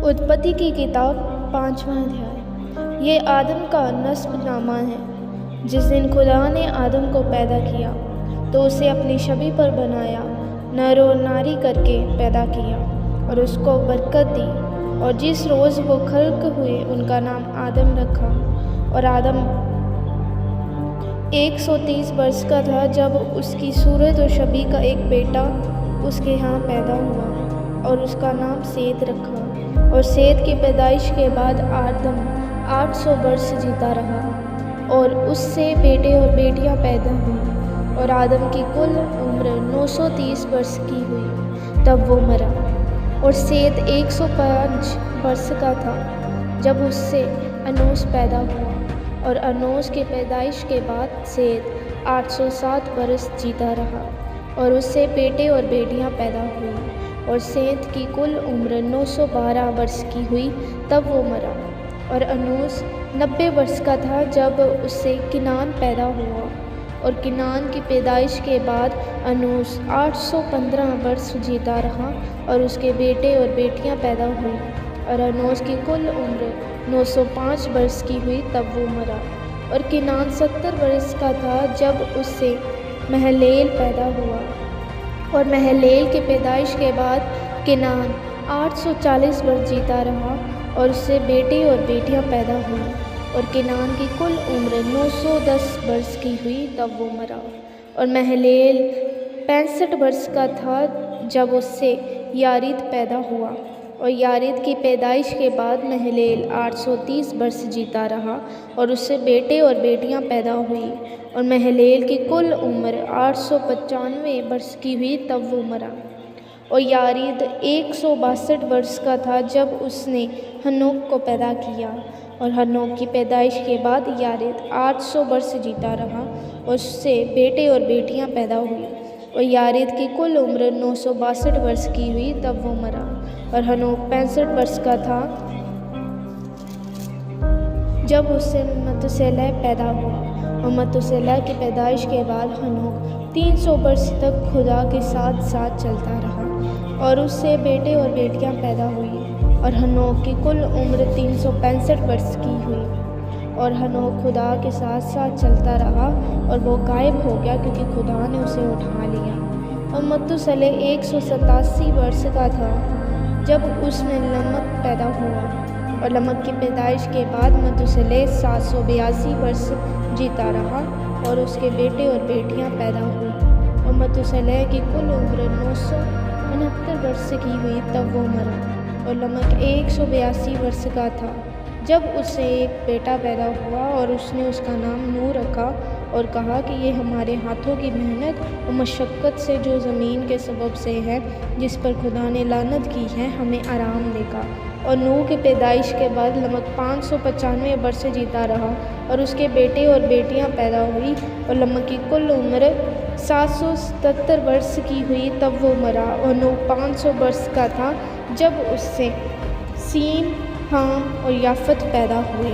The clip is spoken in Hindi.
उत्पत्ति की किताब 5वां अध्याय। ये आदम का नस्बनामा है। जिस दिन खुदा ने आदम को पैदा किया तो उसे अपनी छवि पर बनाया, नर और नारी करके पैदा किया और उसको बरकत दी। और जिस रोज़ वो खल्क हुए उनका नाम आदम रखा। और आदम 130 वर्ष का था जब उसकी सूरत और छवि का एक बेटा उसके यहाँ पैदा हुआ और उसका नाम सेत रखा। और सेत की पैदाइश के बाद आदम 800 वर्ष जीता रहा और उससे बेटे और बेटियां पैदा हुई। और आदम की कुल उम्र 930 वर्ष की हुई तब वो मरा। और सेत 105 वर्ष का था जब उससे अनोस पैदा हुआ। और अनोस की पैदाइश के बाद सेत 807 वर्ष जीता रहा और उससे बेटे और बेटियां पैदा हुई। और सेत की कुल उम्र 912 वर्ष की हुई तब वो मरा। और अनोस 90 वर्ष का था जब उससे किनान पैदा हुआ। और किनान की पैदाइश के बाद अनोस 815 वर्ष जीता रहा और उसके बेटे और बेटियां पैदा हुई। और अनोस की कुल उम्र 905 वर्ष की हुई तब वो मरा। और किनान 70 वर्ष का था जब उससे महलेल पैदा हुआ। और महलेल के पैदाइश के बाद किनान 840 वर्ष जीता रहा और उससे बेटे और बेटियां पैदा हुई। और किनान की कुल उम्र 910 वर्ष की हुई तब वो मरा। और महलेल 65 वर्ष का था जब उससे यारिद पैदा हुआ। और यारिद की पैदाइश के बाद महलेल 830 वर्ष जीता रहा और उससे बेटे और बेटियां पैदा हुई। और महलेल की कुल उम्र 895 वर्ष की हुई तब वो मरा। और यारिद 162 वर्ष का था जब उसने हनोक को पैदा किया। और हनोक की पैदाइश के बाद यारिद 800 वर्ष जीता रहा और उससे बेटे और बेटियां पैदा हुई। और यारिद की कुल उम्र 962 वर्ष की हुई तब वो मरा। और हनोक 65 वर्ष का था जब उससे मतुसेलह पैदा हुआ। और मतुसेलह की पैदाइश के बाद हनोक 300 वर्ष तक खुदा के साथ साथ चलता रहा और उससे बेटे और बेटियां पैदा हुई। और हनोक की कुल उम्र 365 वर्ष की हुई। और हनोक खुदा के साथ साथ चलता रहा और वो गायब हो गया क्योंकि खुदा ने उसे उठा लिया। और मतुसेलह 187 वर्ष का था जब उसमें लमक पैदा हुआ। और लमक की पैदाइश के बाद मतुसेलह 782 वर्ष जीता रहा और उसके बेटे और बेटियां पैदा हुई। और मतुसेलह की कुल उम्र 969 वर्ष की हुई तब वो मरा। और लमक 182 वर्ष का था जब उससे एक बेटा पैदा हुआ और उसने उसका नाम नूह रखा और कहा कि ये हमारे हाथों की मेहनत और मशक्क़त से जो ज़मीन के सबब से है जिस पर खुदा ने लानत की है हमें आराम देगा। और नूह की पैदाइश के बाद लमक 595 वर्ष जीता रहा और उसके बेटे और बेटियां पैदा हुई। और लमक की कुल उम्र 777 वर्ष की हुई तब वो मरा। और नूह 500 वर्ष का था जब उससे सीम, हाम और याफत पैदा हुए।